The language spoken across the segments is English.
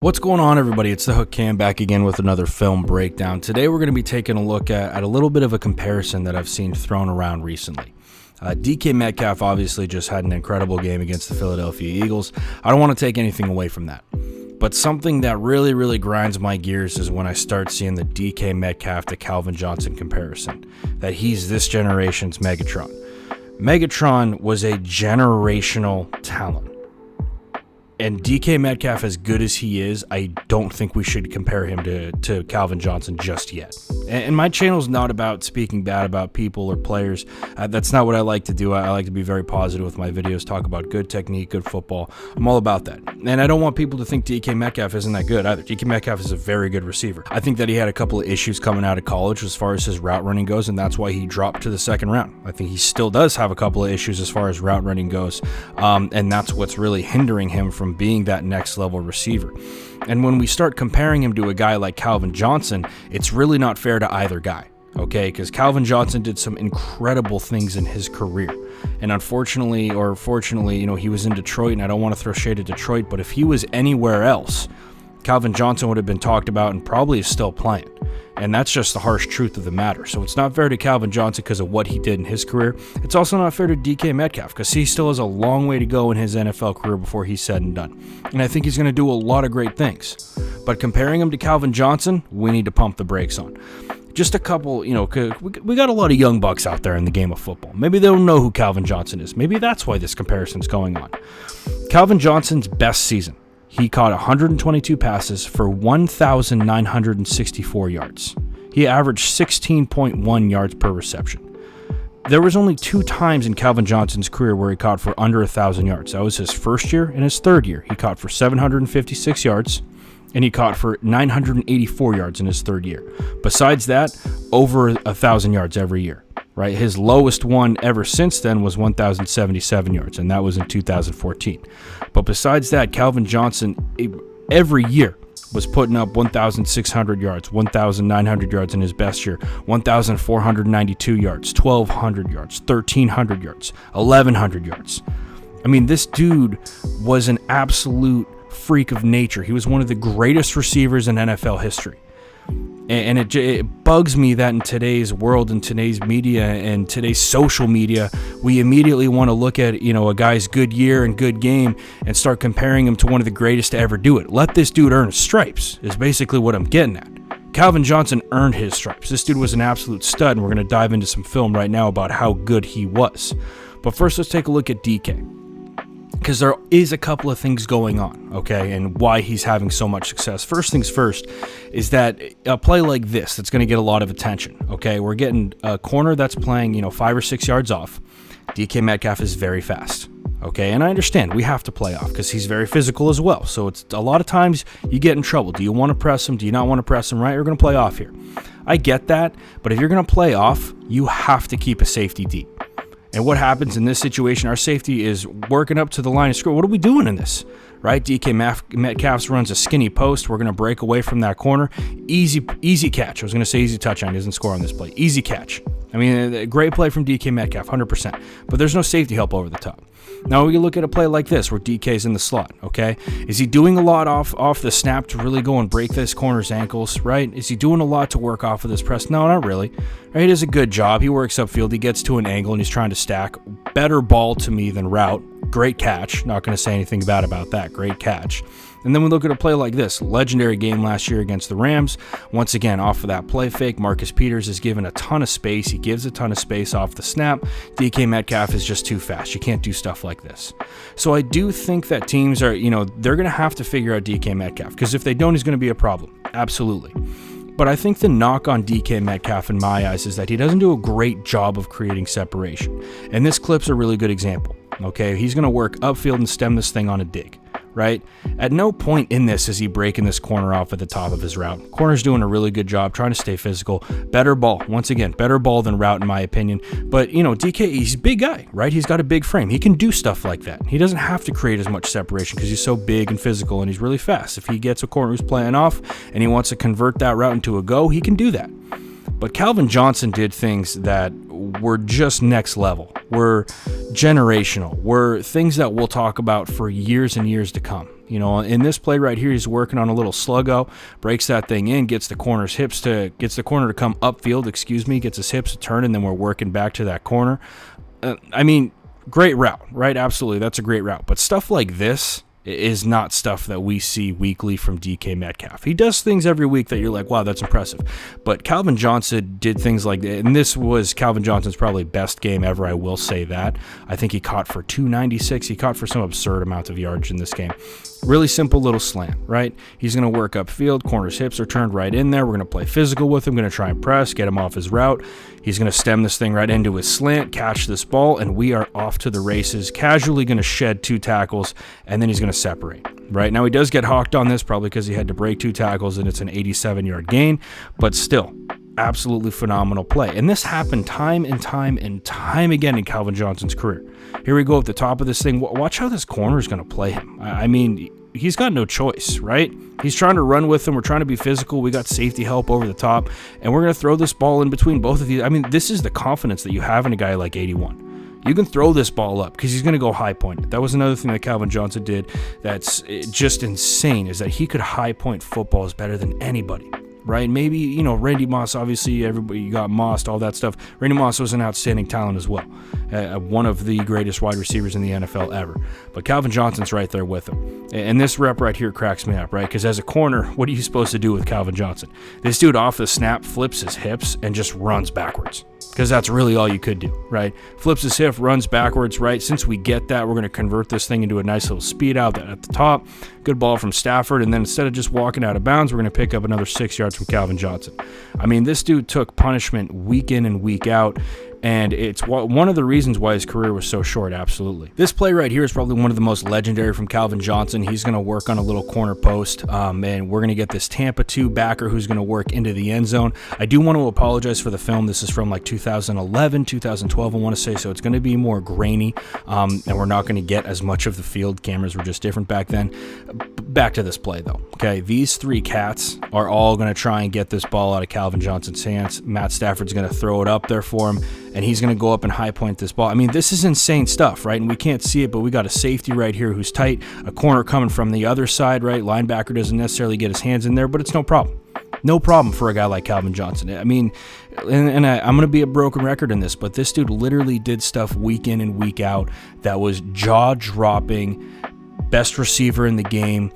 What's going on, everybody? It's the Hook Cam back again with another film breakdown. Today we're going to be taking a look at a little bit of a comparison that I've seen thrown around recently. DK Metcalf obviously just had an incredible game against the Philadelphia Eagles. I don't want to take anything away from that. But something that really grinds my gears is when I start seeing the DK Metcalf to Calvin Johnson comparison. That he's this generation's Megatron. Megatron was a generational talent. And DK Metcalf, as good as he is, I don't think we should compare him to Calvin Johnson just yet. And my channel's not about speaking bad about people or players. That's not what I like to do. I like to be very positive with my videos, talk about good technique, good football. I'm all about that. And I don't want people to think DK Metcalf isn't that good either. DK Metcalf is a very good receiver. I think that he had a couple of issues coming out of college as far as his route running goes, and that's why he dropped to the second round. I think he still does have a couple of issues as far as route running goes, and that's what's really hindering him from being that next level receiver. And when we start comparing him to a guy like Calvin Johnson, it's really not fair to either guy, okay? Because Calvin Johnson did some incredible things in his career. And unfortunately, or fortunately, he was in Detroit, and I don't want to throw shade at Detroit, but if he was anywhere else, Calvin Johnson would have been talked about and probably is still playing. And that's just the harsh truth of the matter. So it's not fair to Calvin Johnson because of what he did in his career. It's also not fair to DK Metcalf because he still has a long way to go in his NFL career before he's said and done. And I think he's going to do a lot of great things. But comparing him to Calvin Johnson, we need to pump the brakes on. Just a couple, we got a lot of young bucks out there in the game of football. Maybe they don't know who Calvin Johnson is. Maybe that's why this comparison's going on. Calvin Johnson's best season. He caught 122 passes for 1,964 yards. He averaged 16.1 yards per reception. There was only 2 times in Calvin Johnson's career where he caught for under 1,000 yards. That was his first year and his third year. He caught for 756 yards, and he caught for 984 yards in his third year. Besides that, over 1,000 yards every year. Right, his lowest one ever since then was 1,077 yards, and that was in 2014. But besides that, Calvin Johnson every year was putting up 1,600 yards, 1,900 yards in his best year, 1,492 yards, 1,200 yards, 1,300 yards, 1,100 yards. I mean, this dude was an absolute freak of nature. He was one of the greatest receivers in NFL history. And it bugs me that in today's world, in today's media, and today's social media, we immediately want to look at, a guy's good year and good game and start comparing him to one of the greatest to ever do it. Let this dude earn stripes is basically what I'm getting at. Calvin Johnson earned his stripes. This dude was an absolute stud, and we're going to dive into some film right now about how good he was. But first, let's take a look at DK. Because there is a couple of things going on, okay, and why he's having so much success. First things first is that a play like this that's going to get a lot of attention, okay? We're getting a corner that's playing, 5 or 6 yards off. DK Metcalf is very fast, okay? And I understand we have to play off because he's very physical as well. So it's a lot of times you get in trouble. Do you want to press him? Do you not want to press him, right? You're going to play off here. I get that, but if you're going to play off, you have to keep a safety deep. And what happens in this situation, our safety is working up to the line of scrimmage. What are we doing in this? Right? DK Metcalf runs a skinny post. We're going to break away from that corner. Easy catch. I was going to say easy touchdown. He doesn't score on this play. Easy catch. I mean, a great play from DK Metcalf, 100%. But there's no safety help over the top. Now we look at a play like this where DK's in the slot, okay? Is he doing a lot off the snap to really go and break this corner's ankles, right? Is he doing a lot to work off of this press? No, not really. Right? He does a good job. He works upfield. He gets to an angle, and he's trying to stack. Better ball to me than route. Great catch. Not going to say anything bad about that. Great catch. And then we look at a play like this. Legendary game last year against the Rams. Once again, off of that play fake, Marcus Peters is given a ton of space. He gives a ton of space off the snap. DK Metcalf is just too fast. You can't do stuff like this. So I do think that teams are, they're going to have to figure out DK Metcalf because if they don't, he's going to be a problem. Absolutely. But I think the knock on DK Metcalf in my eyes is that he doesn't do a great job of creating separation. And this clip's a really good example. Okay, he's going to work upfield and stem this thing on a dig. Right? At no point in this is he breaking this corner off at the top of his route. Corner's doing a really good job trying to stay physical. Better ball. Once again, better ball than route in my opinion. But, DK, he's a big guy, right? He's got a big frame. He can do stuff like that. He doesn't have to create as much separation because he's so big and physical and he's really fast. If he gets a corner who's playing off and he wants to convert that route into a go, he can do that. But Calvin Johnson did things that were just next level, were generational, were things that we'll talk about for years and years to come. You know, in this play right here, he's working on a little sluggo, breaks that thing in, gets the corner to come upfield, gets his hips to turn, and then we're working back to that corner. Great route, right? Absolutely, that's a great route. But stuff like this is not stuff that we see weekly from DK Metcalf. He does things every week that you're like, wow, that's impressive. But Calvin Johnson did things like that, and this was Calvin Johnson's probably best game ever, I will say that. I think he caught for 296. He caught for some absurd amount of yards in this game. Really simple little slant, right? He's going to work upfield. Corner's hips are turned right in there. We're going to play physical with him. Going to try and press, get him off his route. He's going to stem this thing right into his slant, catch this ball, and we are off to the races. Casually going to shed 2 tackles, and then he's going to separate. Right now, he does get hawked on this, probably because he had to break 2 tackles, and it's an 87-yard gain. But still, absolutely phenomenal play. And this happened time and time and time again in Calvin Johnson's career. Here we go at the top of this thing. Watch how this corner is going to play him. I mean, he's got no choice, right? He's trying to run with him. We're trying to be physical. We got safety help over the top, and we're going to throw this ball in between both of these. I mean, this is the confidence that you have in a guy like 81. You can throw this ball up because he's going to go high point. That was another thing that Calvin Johnson did that's just insane, is that he could high point footballs better than anybody. Right? Maybe, you know, Randy Moss, obviously everybody got Mossed, all that stuff. Randy Moss was an outstanding talent as well. One of the greatest wide receivers in the NFL ever. But Calvin Johnson's right there with him. And this rep right here cracks me up, right? Because as a corner, what are you supposed to do with Calvin Johnson? This dude off the snap flips his hips and just runs backwards. Because that's really all you could do, right? Flips his hip, runs backwards, right? Since we get that, we're going to convert this thing into a nice little speed out at the top. Good ball from Stafford, and then instead of just walking out of bounds, we're going to pick up another 6 yards from Calvin Johnson. I mean, this dude took punishment week in and week out, and it's one of the reasons why his career was so short, absolutely. This play right here is probably one of the most legendary from Calvin Johnson. He's going to work on a little corner post, and we're going to get this Tampa 2 backer who's going to work into the end zone. I do want to apologize for the film. This is from like 2011, 2012, I want to say, so it's going to be more grainy, and we're not going to get as much of the field. Cameras were just different back then. Back to this play, though. Okay, these 3 cats are all going to try and get this ball out of Calvin Johnson's hands. Matt Stafford's going to throw it up there for him, and he's going to go up and high point this ball. I mean, this is insane stuff, right? And we can't see it, but we got a safety right here who's tight, a corner coming from the other side, right? Linebacker doesn't necessarily get his hands in there, but it's no problem. No problem for a guy like Calvin Johnson. I mean, and I'm going to be a broken record in this, but this dude literally did stuff week in and week out that was jaw-dropping, best receiver in the game,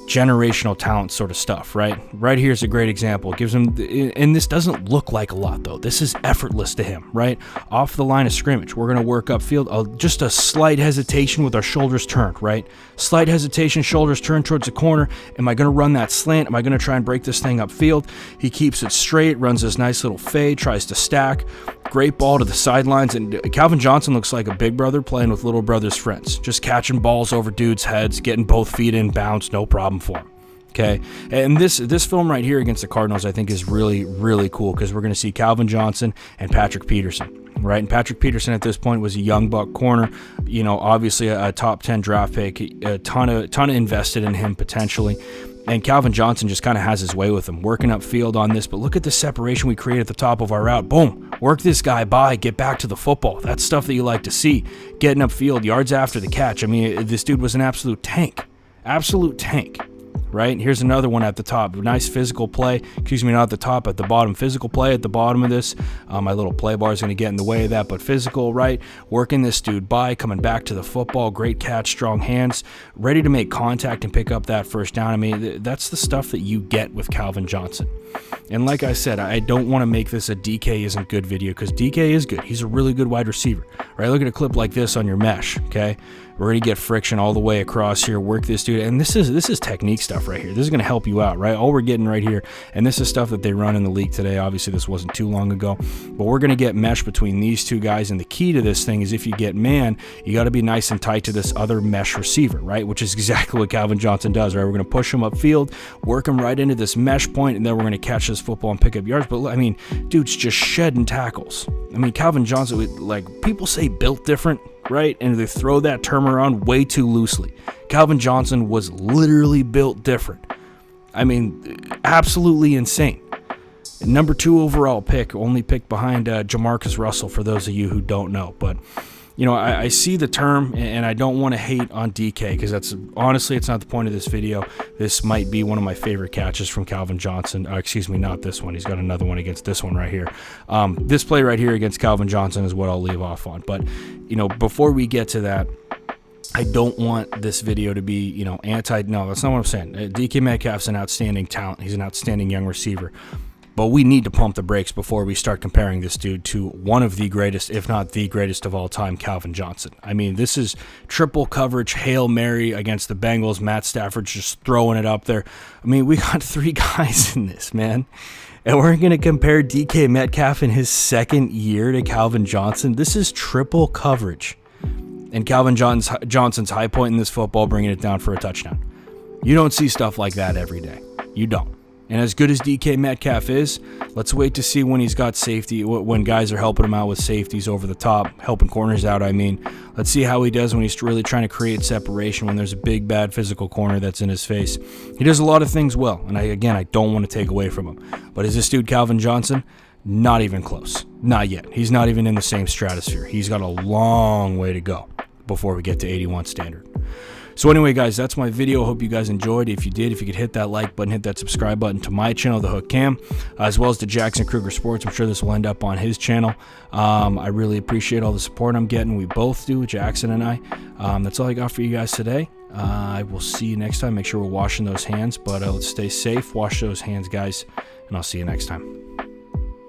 generational talent sort of stuff, right? Right here is a great example. It gives him, and this doesn't look like a lot, though. This is effortless to him, right? Off the line of scrimmage, we're going to work upfield. Just a slight hesitation with our shoulders turned, right? Slight hesitation, shoulders turned towards the corner. Am I going to run that slant? Am I going to try and break this thing upfield? He keeps it straight, runs this nice little fade, tries to stack. Great ball to the sidelines, and Calvin Johnson looks like a big brother playing with little brother's friends, just catching balls over dudes' heads, getting both feet in bounds, no problem for him. Okay, and this film right here against the Cardinals, I think, is really, really cool because we're going to see Calvin Johnson and Patrick Peterson, right? And Patrick Peterson at this point was a young buck corner, you know, obviously a top 10 draft pick, a ton of invested in him potentially. And Calvin Johnson just kind of has his way with him, working upfield on this. But look at the separation we create at the top of our route. Boom, work this guy by, get back to the football. That's stuff that you like to see. Getting upfield, yards after the catch. I mean, this dude was an absolute tank. Absolute tank. Right? Here's another one at the top. Nice physical play. Excuse me, not at the top, at the bottom. Physical play at the bottom of this. My little play bar is going to get in the way of that, but physical, right? Working this dude by, coming back to the football. Great catch, strong hands. Ready to make contact and pick up that first down. I mean, that's the stuff that you get with Calvin Johnson. And like I said, I don't want to make this a DK isn't good video because DK is good. He's a really good wide receiver. Right? Look at a clip like this on your mesh, okay? We're going to get friction all the way across here, work this dude. And this is technique stuff right here. This is going to help you out, right? All we're getting right here, and this is stuff that they run in the league today. Obviously, this wasn't too long ago. But we're going to get mesh between these two guys. And the key to this thing is if you get man, you got to be nice and tight to this other mesh receiver, right? Which is exactly what Calvin Johnson does, right? We're going to push him upfield, work him right into this mesh point, and then we're going to catch this football and pick up yards. But, I mean, dude's just shedding tackles. I mean, Calvin Johnson, like, people say built different, right? And they throw that term around way too loosely. Calvin Johnson was literally built different. I mean, absolutely insane. Number 2 overall pick, only picked behind Jamarcus Russell, for those of you who don't know. But, you know, I see the term, and I don't want to hate on DK, because that's honestly, it's not the point of this video. This might be one of my favorite catches from Calvin Johnson. Excuse me, not this one. He's got another one against this one right here. This play right here against Calvin Johnson is what I'll leave off on. But, you know, before we get to that, I don't want this video to be, you know, no, that's not what I'm saying. DK Metcalf's an outstanding talent. He's an outstanding young receiver. But we need to pump the brakes before we start comparing this dude to one of the greatest, if not the greatest of all time, Calvin Johnson. I mean, this is triple coverage, Hail Mary against the Bengals. Matt Stafford's just throwing it up there. I mean, we got 3 guys in this, man. And we're going to compare DK Metcalf in his 2nd year to Calvin Johnson. This is triple coverage. And Calvin Johnson's high point in this football, bringing it down for a touchdown. You don't see stuff like that every day. You don't. And as good as DK Metcalf is, let's wait to see when he's got safety, when guys are helping him out with safeties over the top, helping corners out, I mean. Let's see how he does when he's really trying to create separation, when there's a big, bad physical corner that's in his face. He does a lot of things well, and I don't want to take away from him. But is this dude Calvin Johnson? Not even close. Not yet. He's not even in the same stratosphere. He's got a long way to go before we get to 81 standard. So anyway, guys, that's my video. Hope you guys enjoyed. If you did, if you could hit that like button, hit that subscribe button to my channel, The Hook Cam, as well as to Jackson Kruger Sports. I'm sure this will end up on his channel. I really appreciate all the support I'm getting. We both do, Jackson and I. That's all I got for you guys today. I will see you next time. Make sure we're washing those hands, but let's stay safe. Wash those hands, guys, and I'll see you next time.